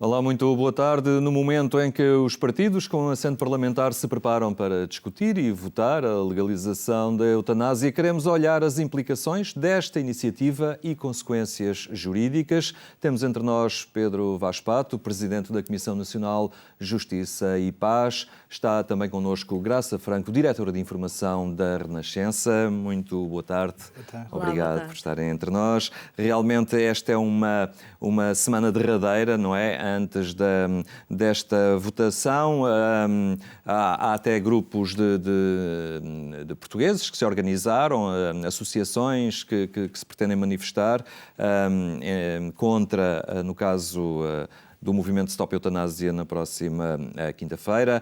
Olá, muito boa tarde. No momento em que os partidos com assento parlamentar se preparam para discutir e votar a legalização da eutanásia, queremos olhar as implicações desta iniciativa e consequências jurídicas. Temos entre nós Pedro Vaz Pato, Presidente da Comissão Nacional Justiça e Paz. Está também connosco Graça Franco, Diretora de Informação da Renascença. Muito boa tarde. Boa tarde. Obrigado Olá, boa tarde. por estarem entre nós. Realmente esta é uma semana derradeira, não é? Antes desta votação, há até grupos de portugueses que se organizaram, associações que se pretendem manifestar contra, no caso do movimento Stop Eutanásia, na próxima quinta-feira.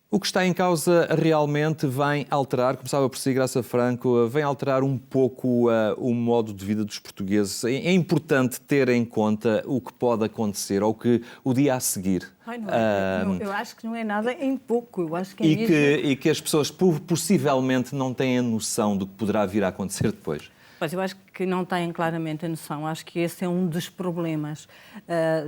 O que está em causa realmente vem alterar, começava por si, Graça Franco, vem alterar um pouco o modo de vida dos portugueses. É importante ter em conta o que pode acontecer ou que o dia a seguir. Eu acho que não é nada em pouco. Eu acho que é e que as pessoas possivelmente não têm a noção do que poderá vir a acontecer depois. Pois, eu acho que não têm claramente a noção. Acho que esse é um dos problemas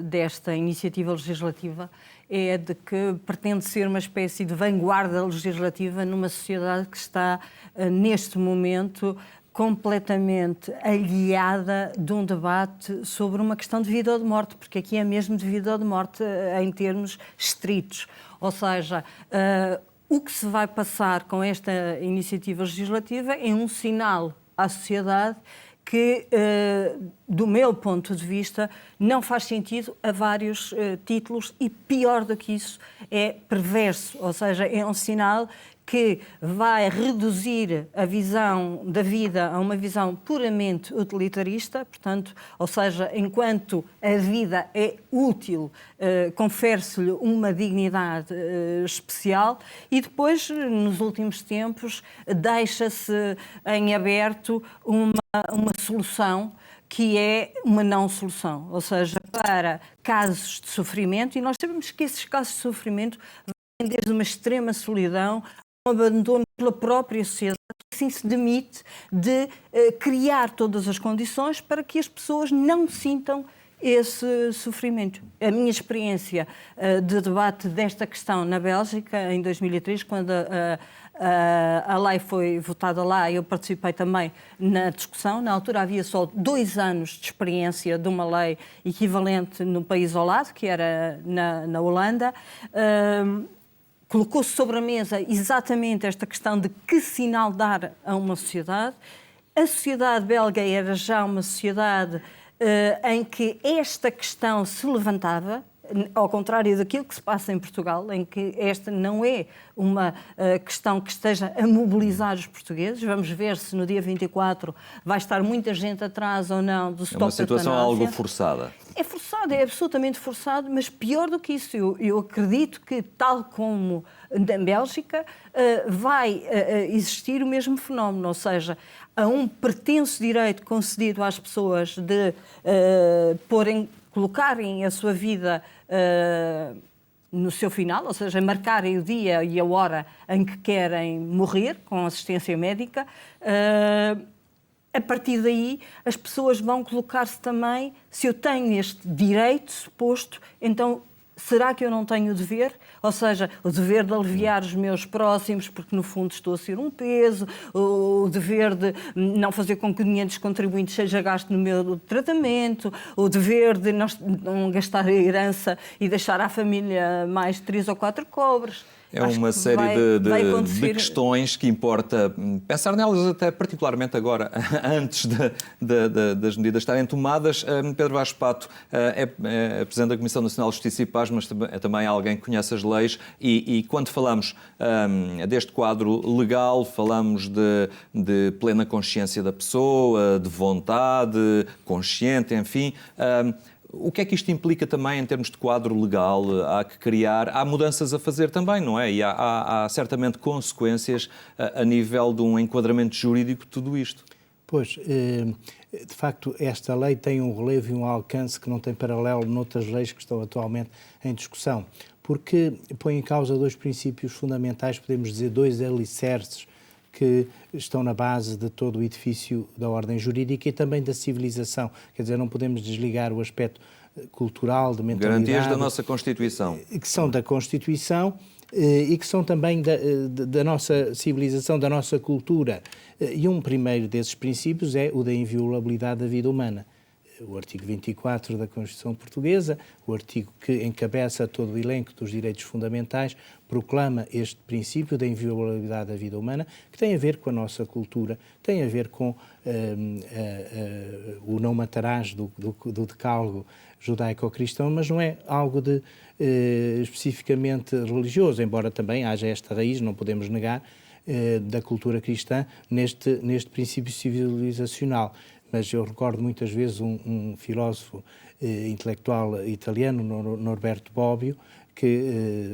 desta iniciativa legislativa, é de que pretende ser uma espécie de vanguarda legislativa numa sociedade que está, neste momento, completamente aliada de um debate sobre uma questão de vida ou de morte, porque aqui é mesmo de vida ou de morte em termos estritos. Ou seja, o que se vai passar com esta iniciativa legislativa é um sinal à sociedade que, do meu ponto de vista, não faz sentido a vários títulos e, pior do que isso, é perverso, ou seja, é um sinal que vai reduzir a visão da vida a uma visão puramente utilitarista, portanto, ou seja, enquanto a vida é útil, confere-se-lhe uma dignidade especial e depois, nos últimos tempos, deixa-se em aberto uma solução que é uma não solução, ou seja, para casos de sofrimento, e nós sabemos que esses casos de sofrimento vêm desde uma extrema solidão, um abandono pela própria sociedade, que assim se demite de criar todas as condições para que as pessoas não sintam esse sofrimento. A minha experiência de debate desta questão na Bélgica, em 2003, quando a lei foi votada lá, eu participei também na discussão. Na altura havia só 2 anos de experiência de uma lei equivalente no país ao lado, que era na Holanda. Colocou-se sobre a mesa exatamente esta questão de que sinal dar a uma sociedade. A sociedade belga era já uma sociedade em que esta questão se levantava, ao contrário daquilo que se passa em Portugal, em que esta não é uma questão que esteja a mobilizar os portugueses. Vamos ver se no dia 24 vai estar muita gente atrás ou não do Stop Eutanásia. É uma situação algo forçada. É forçado, é absolutamente forçado, mas pior do que isso, eu acredito que, tal como na Bélgica, vai existir o mesmo fenómeno, ou seja, há um pretenso direito concedido às pessoas de colocarem a sua vida no seu final, ou seja, marcarem o dia e a hora em que querem morrer com assistência médica. A partir daí, as pessoas vão colocar-se também, se eu tenho este direito suposto, então será que eu não tenho o dever? Ou seja, o dever de aliviar os meus próximos, porque no fundo estou a ser um peso, o dever de não fazer com que o dinheiro dos contribuintes seja gasto no meu tratamento, o dever de não gastar a herança e deixar à família mais 3 ou 4 cobres. É uma série de questões que importa pensar nelas, até particularmente agora, antes das medidas estarem tomadas. Pedro Vaz Pato é Presidente da Comissão Nacional de Justiça e Paz, mas é também alguém que conhece as leis e quando falamos deste quadro legal, falamos de plena consciência da pessoa, de vontade consciente, enfim. O que é que isto implica também em termos de quadro legal? Há mudanças a fazer também, não é? E há certamente consequências a nível de um enquadramento jurídico de tudo isto. Pois, de facto, esta lei tem um relevo e um alcance que não tem paralelo noutras leis que estão atualmente em discussão, porque põe em causa 2 princípios fundamentais, podemos dizer 2 alicerces que estão na base de todo o edifício da ordem jurídica e também da civilização. Quer dizer, não podemos desligar o aspecto cultural, de mentalidade. Garantias da nossa Constituição. Que são da Constituição e que são também da nossa civilização, da nossa cultura. E um primeiro desses princípios é o da inviolabilidade da vida humana. O artigo 24 da Constituição Portuguesa, o artigo que encabeça todo o elenco dos direitos fundamentais, proclama este princípio da inviolabilidade da vida humana, que tem a ver com a nossa cultura, tem a ver com o não matarás do decálogo judaico-cristão, mas não é algo especificamente religioso, embora também haja esta raiz, não podemos negar, da cultura cristã neste princípio civilizacional. Mas eu recordo muitas vezes um filósofo intelectual italiano, Norberto Bobbio,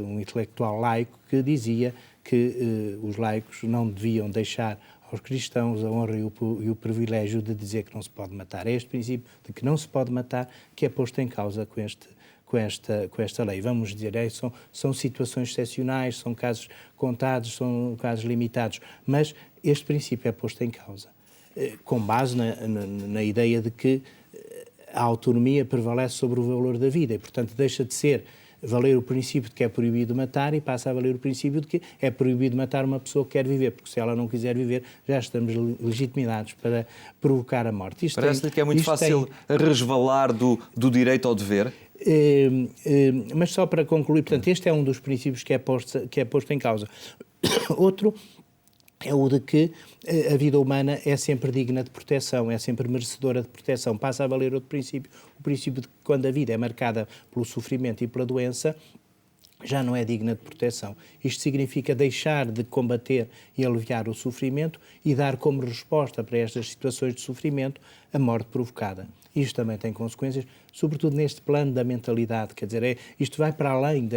um intelectual laico, que dizia que os laicos não deviam deixar aos cristãos a honra e o privilégio de dizer que não se pode matar. É este princípio de que não se pode matar que é posto em causa com esta lei. Vamos dizer, são situações excepcionais, são casos contados, são casos limitados, mas este princípio é posto em causa, com base na ideia de que a autonomia prevalece sobre o valor da vida e, portanto, deixa de valer o princípio de que é proibido matar e passa a valer o princípio de que é proibido matar uma pessoa que quer viver, porque se ela não quiser viver, já estamos legitimados para provocar a morte. Parece-lhe que é muito fácil resvalar do direito ao dever? Mas só para concluir, portanto, este é um dos princípios que é posto em causa. Outro é o de que a vida humana é sempre digna de proteção, é sempre merecedora de proteção. Passa a valer outro princípio, o princípio de que quando a vida é marcada pelo sofrimento e pela doença, já não é digna de proteção. Isto significa deixar de combater e aliviar o sofrimento e dar como resposta para estas situações de sofrimento a morte provocada. Isto também tem consequências, sobretudo neste plano da mentalidade, quer dizer, isto vai para além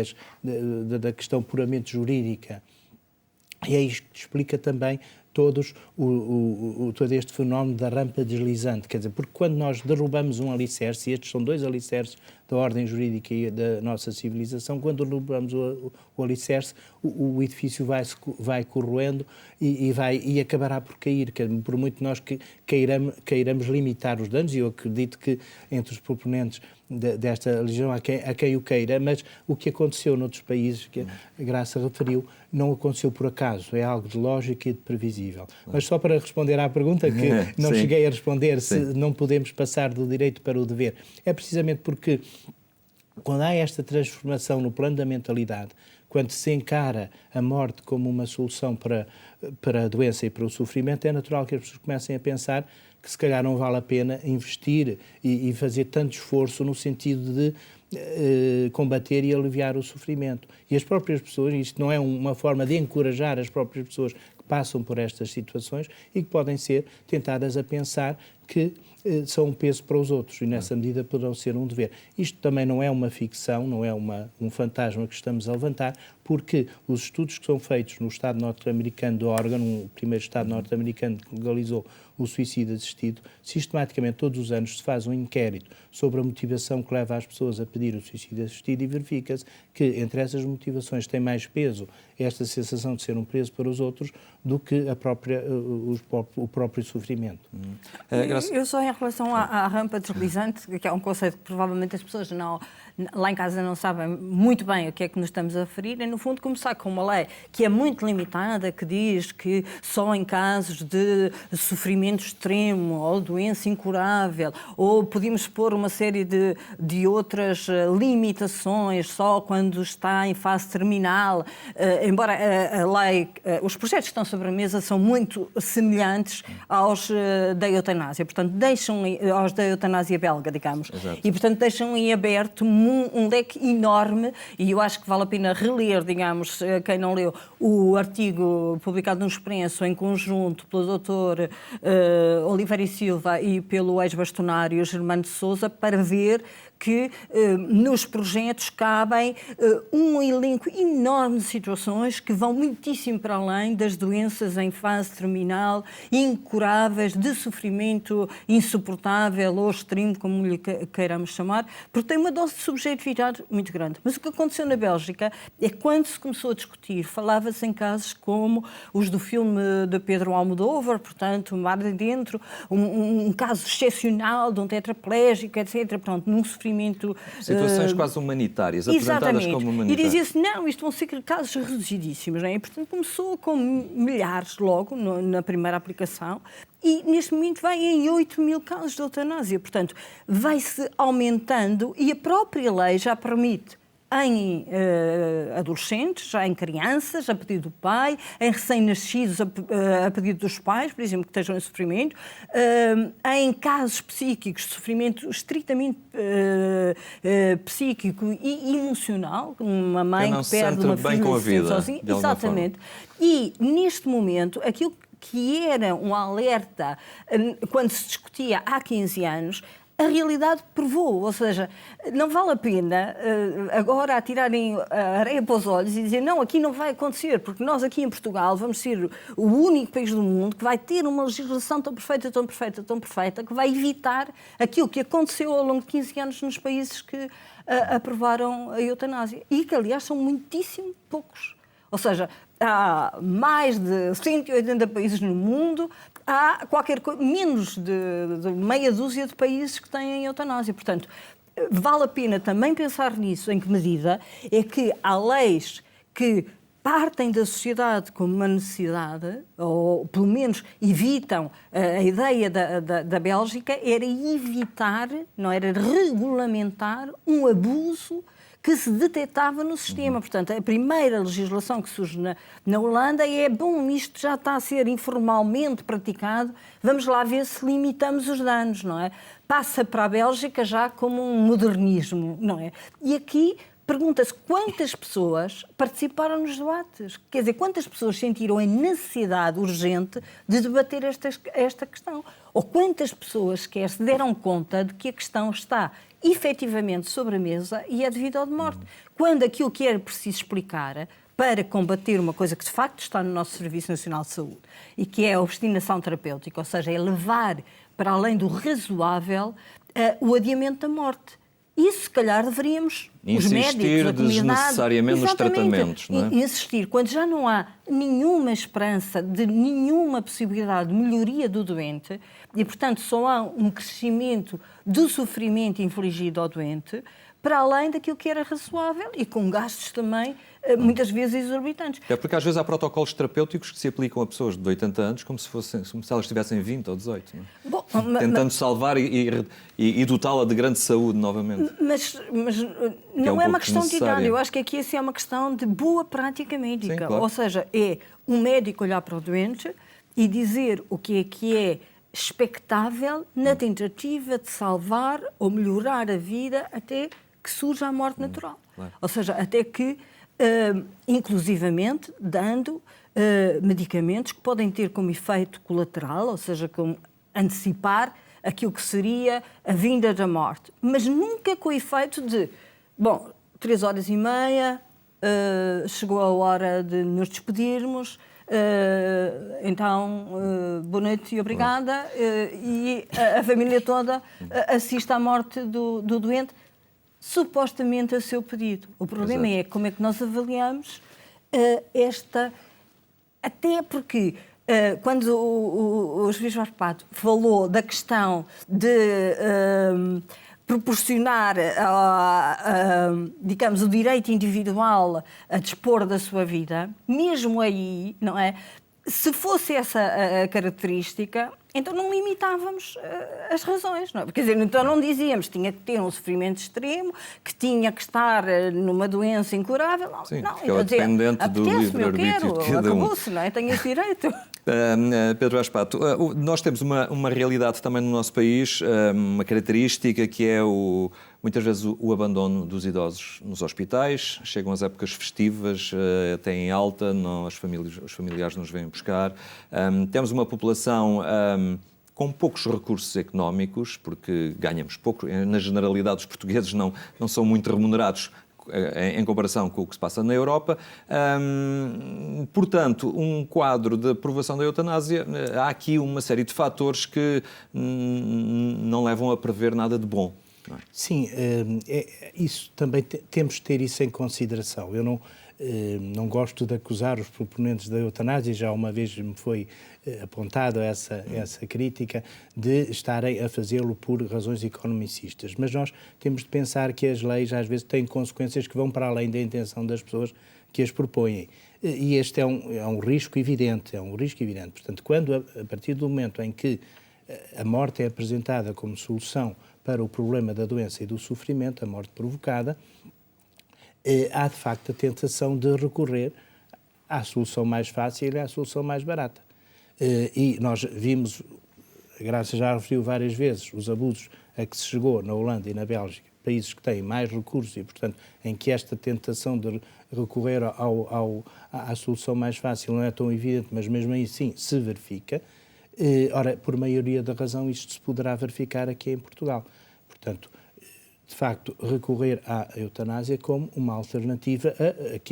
da questão puramente jurídica. E é isto que explica também todo este fenómeno da rampa deslizante, quer dizer, porque quando nós derrubamos um alicerce, e estes são dois alicerces da ordem jurídica e da nossa civilização, quando derrubamos o alicerce, o edifício vai corroendo e acabará por cair, por muito nós que queiramos limitar os danos, e eu acredito que entre os proponentes desta religião há quem o queira, mas o que aconteceu noutros países, que a Graça referiu, não aconteceu por acaso, é algo de lógica e de previsível. Mas só para responder à pergunta que não cheguei a responder, se não podemos passar do direito para o dever, é precisamente porque quando há esta transformação no plano da mentalidade, quando se encara a morte como uma solução para a doença e para o sofrimento, é natural que as pessoas comecem a pensar que se calhar não vale a pena investir e fazer tanto esforço no sentido de combater e aliviar o sofrimento. E as próprias pessoas, isto não é uma forma de encorajar as próprias pessoas que passam por estas situações e que podem ser tentadas a pensar que são um peso para os outros e nessa medida poderão ser um dever. Isto também não é uma ficção, não é um fantasma que estamos a levantar, porque os estudos que são feitos no Estado norte-americano de Oregon, o primeiro Estado norte-americano que legalizou o suicídio assistido, sistematicamente todos os anos se faz um inquérito sobre a motivação que leva as pessoas a pedir o suicídio assistido e verifica-se que entre essas motivações tem mais peso esta sensação de ser um peso para os outros do que o próprio sofrimento. Eu só em relação à rampa deslizante, que é um conceito que provavelmente as pessoas lá em casa não sabem muito bem a que é que nos estamos a referir, é no fundo começar com uma lei que é muito limitada, que diz que só em casos de sofrimento extremo ou doença incurável, ou podemos pôr uma série de outras limitações só quando está em fase terminal, embora a lei, os projetos que estão sobre a mesa são muito semelhantes aos da eutanásia, portanto deixam aos da eutanásia belga, digamos. Exato. E portanto deixam em aberto um leque enorme, e eu acho que vale a pena reler, digamos, quem não leu, o artigo publicado no Expresso em conjunto pelo doutor Oliveira e Silva e pelo ex-bastonário Germano de Sousa, para ver que nos projetos cabem um elenco enorme de situações que vão muitíssimo para além das doenças em fase terminal, incuráveis, de sofrimento insuportável ou extremo, como lhe queiramos chamar, porque tem uma dose de subjetividade muito grande. Mas o que aconteceu na Bélgica é que quando se começou a discutir, falava-se em casos como os do filme de Pedro Almodóvar, portanto, Mar de Dentro, um caso excepcional de um tetraplégico, etc. Pronto, num sofrimento... Situações quase humanitárias, apresentadas como humanitárias. E dizia-se, não, isto vão ser casos reduzidíssimos, não é? E, portanto, começou com milhares logo na primeira aplicação e, neste momento, vai em 8 mil casos de eutanásia. Portanto, vai-se aumentando e a própria lei já permite em adolescentes, já em crianças, a pedido do pai, em recém-nascidos, a pedido dos pais, por exemplo, que estejam em sofrimento, em casos psíquicos, de sofrimento estritamente psíquico e emocional, uma mãe que perde uma filha com a vida, sozinha. Exatamente. E, neste momento, aquilo que era um alerta quando se discutia há 15 anos, a realidade provou, ou seja, não vale a pena agora atirarem a areia para os olhos e dizer não, aqui não vai acontecer, porque nós aqui em Portugal vamos ser o único país do mundo que vai ter uma legislação tão perfeita, tão perfeita, tão perfeita, que vai evitar aquilo que aconteceu ao longo de 15 anos nos países que aprovaram a eutanásia. E que, aliás, são muitíssimo poucos. Ou seja, há mais de 180 países no mundo, há menos de meia dúzia de países que têm eutanásia. Portanto, vale a pena também pensar nisso, em que medida é que há leis que partem da sociedade como uma necessidade, ou pelo menos evitam a ideia da Bélgica, era evitar, não era regulamentar um abuso que se detectava no sistema. Portanto, a primeira legislação que surge na Holanda é, bom, isto já está a ser informalmente praticado, vamos lá ver se limitamos os danos, não é? Passa para a Bélgica já como um modernismo, não é? E aqui pergunta-se quantas pessoas participaram nos debates, quer dizer, quantas pessoas sentiram a necessidade urgente de debater esta questão, ou quantas pessoas sequer se deram conta de que a questão está efetivamente sobre a mesa e é devido ao de morte. Quando aquilo que era preciso explicar para combater uma coisa que de facto está no nosso Serviço Nacional de Saúde e que é a obstinação terapêutica, ou seja, é levar para além do razoável o adiamento da morte. Isso, se calhar, deveríamos, os médicos, a comunidade... desnecessariamente nos tratamentos, não é? Insistir, quando já não há nenhuma esperança de nenhuma possibilidade de melhoria do doente e, portanto, só há um crescimento do sofrimento infligido ao doente, para além daquilo que era razoável e com gastos também, muitas vezes, exorbitantes. É porque às vezes há protocolos terapêuticos que se aplicam a pessoas de 80 anos como se elas tivessem 20 ou 18. Não é? Bom, tentando salvar e dotá-la de grande saúde novamente. Mas não é uma questão de idade. Eu acho que aqui é uma questão de boa prática médica. Sim, claro. Ou seja, é um médico olhar para o doente e dizer o que é expectável na tentativa de salvar ou melhorar a vida até que surja a morte natural. Claro. Ou seja, até que, inclusivamente, dando medicamentos que podem ter como efeito colateral, ou seja, como antecipar aquilo que seria a vinda da morte. Mas nunca com o efeito de, bom, 3h30, chegou a hora de nos despedirmos, então, boa noite e obrigada, e a família toda assiste à morte do doente, supostamente a seu pedido. O problema é como é que nós avaliamos esta... Até porque, quando o juiz Varpato falou da questão de proporcionar, digamos, o direito individual a dispor da sua vida, mesmo aí, não é? Se fosse essa a característica, então não limitávamos as razões, não é? Quer dizer, então não dizíamos que tinha que ter um sofrimento extremo, que tinha que estar numa doença incurável. Não, sim, não. Porque é dependente do livre-arbítrio de cada um. Acabou-se, não é? Tenho esse direito. Pedro Gaspato, nós temos uma realidade também no nosso país, uma característica que é muitas vezes o abandono dos idosos nos hospitais. Chegam as épocas festivas, até em alta, os familiares nos vêm buscar. Temos uma população com poucos recursos económicos, porque ganhamos pouco. Na generalidade, os portugueses não são muito remunerados em comparação com o que se passa na Europa. Portanto, um quadro de aprovação da eutanásia, há aqui uma série de fatores que não levam a prever nada de bom. não é? Sim, isso também temos de ter isso em consideração. Eu não gosto de acusar os proponentes da eutanásia, já uma vez me foi apontado essa crítica de estarem a fazê-lo por razões economicistas, mas nós temos de pensar que as leis às vezes têm consequências que vão para além da intenção das pessoas que as propõem. E este é um risco evidente, Portanto, quando a partir do momento em que a morte é apresentada como solução para o problema da doença e do sofrimento, a morte provocada, há de facto a tentação de recorrer à solução mais fácil e à solução mais barata. E nós vimos, a Graça já referiu várias vezes, os abusos a que se chegou na Holanda e na Bélgica, países que têm mais recursos e, portanto, em que esta tentação de recorrer à solução mais fácil não é tão evidente, mas mesmo aí sim se verifica. Ora, por maioria da razão, isto se poderá verificar aqui em Portugal. Portanto, de facto, recorrer à eutanásia como uma alternativa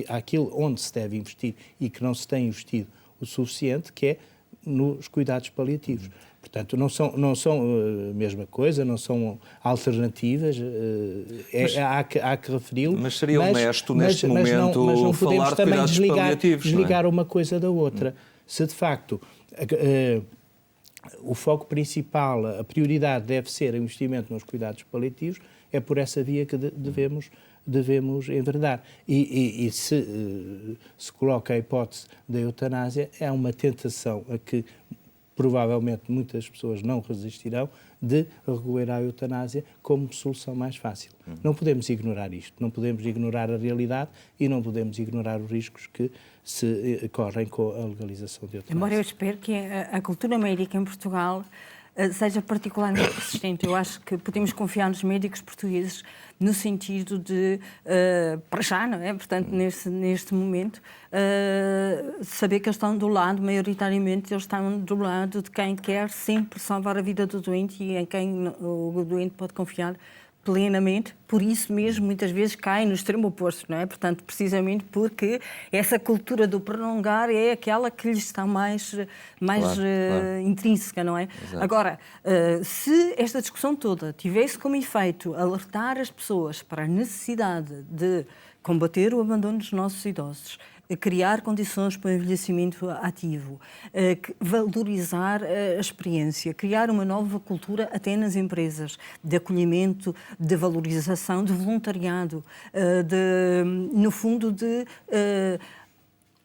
àquilo onde se deve investir e que não se tem investido o suficiente, que é nos cuidados paliativos. Portanto, não são a mesma coisa, não são alternativas, há que referi-lo. Mas seria honesto neste momento mas não falar de também cuidados paliativos, desligar uma coisa da outra. Se de facto o foco principal, a prioridade deve ser o investimento nos cuidados paliativos, é por essa via que devemos enverdar. E se coloca a hipótese da eutanásia, é uma tentação a que provavelmente muitas pessoas não resistirão de recorrer à eutanásia como solução mais fácil. Não podemos ignorar isto, não podemos ignorar a realidade e não podemos ignorar os riscos que se correm com a legalização da eutanásia. Embora eu espero que a cultura médica em Portugal seja particularmente persistente. Eu acho que podemos confiar nos médicos portugueses no sentido de, para já, não é? Portanto, neste momento, saber que eles estão do lado, maioritariamente, eles estão do lado de quem quer sempre salvar a vida do doente e em quem o doente pode confiar plenamente, por isso mesmo muitas vezes cai no extremo oposto, não é? Portanto, precisamente porque essa cultura do prolongar é aquela que lhes está mais claro. Intrínseca, não é? Exato. Agora, se esta discussão toda tivesse como efeito alertar as pessoas para a necessidade de combater o abandono dos nossos idosos, criar condições para o envelhecimento ativo, valorizar a experiência, criar uma nova cultura até nas empresas, de acolhimento, de valorização, de voluntariado, no fundo de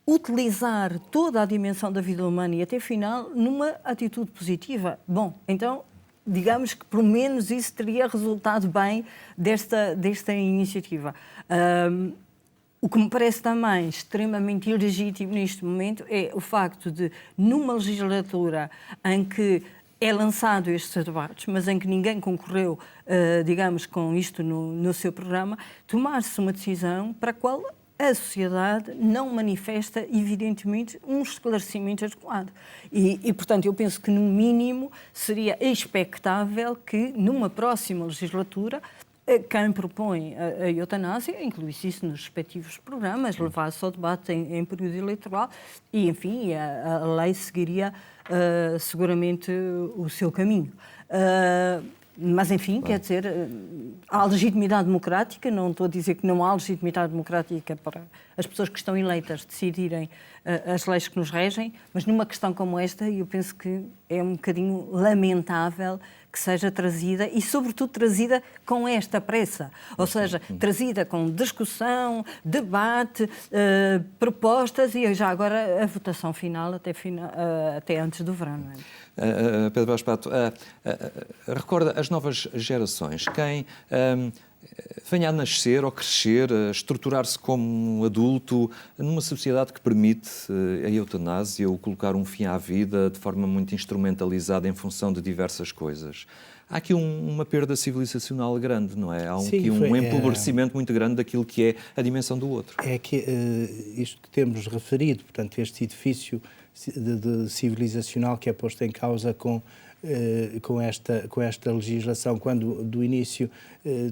utilizar toda a dimensão da vida humana e até final numa atitude positiva. Bom, então digamos que pelo menos isso teria resultado bem desta iniciativa. O que me parece também extremamente ilegítimo neste momento é o facto de, numa legislatura em que é lançado estes debates, mas em que ninguém concorreu, digamos, com isto no seu programa, tomar-se uma decisão para a qual a sociedade não manifesta, evidentemente, um esclarecimento adequado. E, portanto, eu penso que, no mínimo, seria expectável que, numa próxima legislatura, quem propõe a eutanásia incluísse isso nos respectivos programas, levasse ao debate em período eleitoral e, enfim, a lei seguiria seguramente o seu caminho. Mas, enfim, quer dizer, há legitimidade democrática, não estou a dizer que não há legitimidade democrática para as pessoas que estão eleitas decidirem as leis que nos regem, mas numa questão como esta, eu penso que é um bocadinho lamentável que seja trazida e, sobretudo, trazida com esta pressa. Ou seja, trazida com discussão, debate, propostas e já agora a votação final até antes do verão. Não é? Pedro Vaz Pato, recorda as novas gerações, quem venha a nascer ou crescer, a estruturar-se como um adulto numa sociedade que permite a eutanásia ou colocar um fim à vida de forma muito instrumentalizada em função de diversas coisas. Há aqui uma perda civilizacional grande, não é? Há um empobrecimento muito grande daquilo que é a dimensão do outro. É que isto que temos referido, portanto, este edifício de civilizacional que é posto em causa com esta legislação, quando do início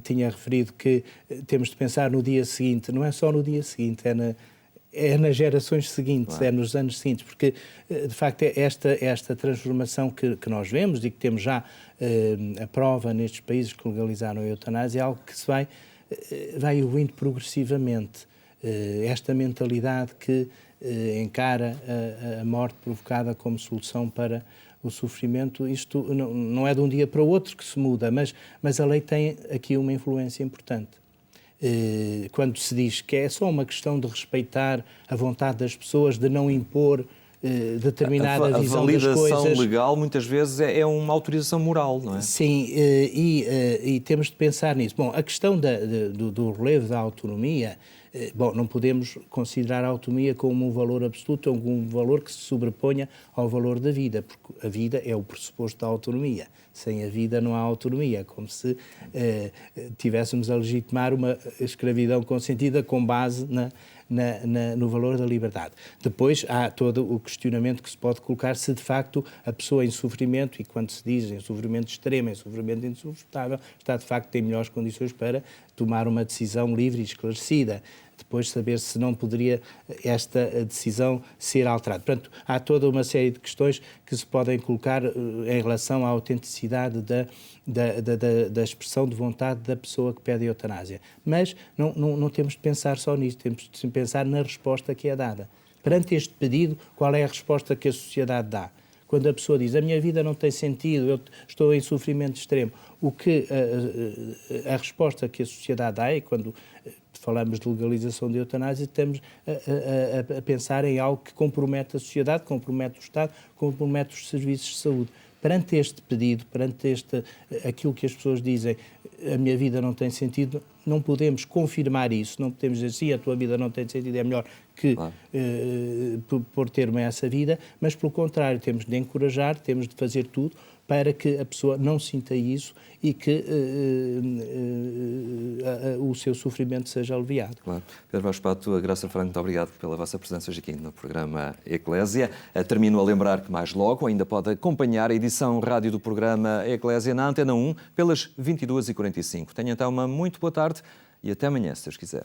tinha referido que temos de pensar no dia seguinte, não é só no dia seguinte, é nas gerações seguintes, claro. É nos anos seguintes, porque, de facto, esta transformação que nós vemos e que temos já a prova nestes países que legalizaram a eutanásia é algo que se vai evoluindo progressivamente. Esta mentalidade que encara a morte provocada como solução para o sofrimento, isto não é de um dia para o outro que se muda, mas a lei tem aqui uma influência importante. Quando se diz que é só uma questão de respeitar a vontade das pessoas, de não impor determinada visão das coisas. A validação legal muitas vezes é uma autorização moral, não é? Sim, e temos de pensar nisso. Bom, a questão do relevo da autonomia, não podemos considerar a autonomia como um valor absoluto, ou um valor que se sobreponha ao valor da vida, porque a vida é o pressuposto da autonomia. Sem a vida não há autonomia, como se tivéssemos a legitimar uma escravidão consentida com base no valor da liberdade. Depois há todo o questionamento que se pode colocar se de facto a pessoa em sofrimento, e quando se diz em sofrimento extremo, em sofrimento insuportável, está de facto em melhores condições para tomar uma decisão livre e esclarecida. Depois saber se não poderia esta decisão ser alterada. Portanto, há toda uma série de questões que se podem colocar em relação à autenticidade da expressão de vontade da pessoa que pede a eutanásia. Mas não temos de pensar só nisso, temos de pensar na resposta que é dada. Perante este pedido, qual é a resposta que a sociedade dá? Quando a pessoa diz, a minha vida não tem sentido, eu estou em sofrimento extremo, o que a resposta que a sociedade dá é, quando falamos de legalização de eutanásia, estamos a pensar em algo que compromete a sociedade, compromete o Estado, compromete os serviços de saúde. Perante este pedido, perante aquilo que as pessoas dizem, a minha vida não tem sentido, não podemos confirmar isso, não podemos dizer, sim, a tua vida não tem sentido, é melhor que claro. Pôr termo a essa vida, mas pelo contrário, temos de encorajar, temos de fazer tudo para que a pessoa não sinta isso e que o seu sofrimento seja aliviado. Claro. Pedro Vaz Pato, a Graça Franco, muito obrigado pela vossa presença hoje aqui no programa Eclésia. Termino a lembrar que mais logo ainda pode acompanhar a edição rádio do programa Eclésia na Antena 1 pelas 22h45. Tenha então uma muito boa tarde e até amanhã, se Deus quiser.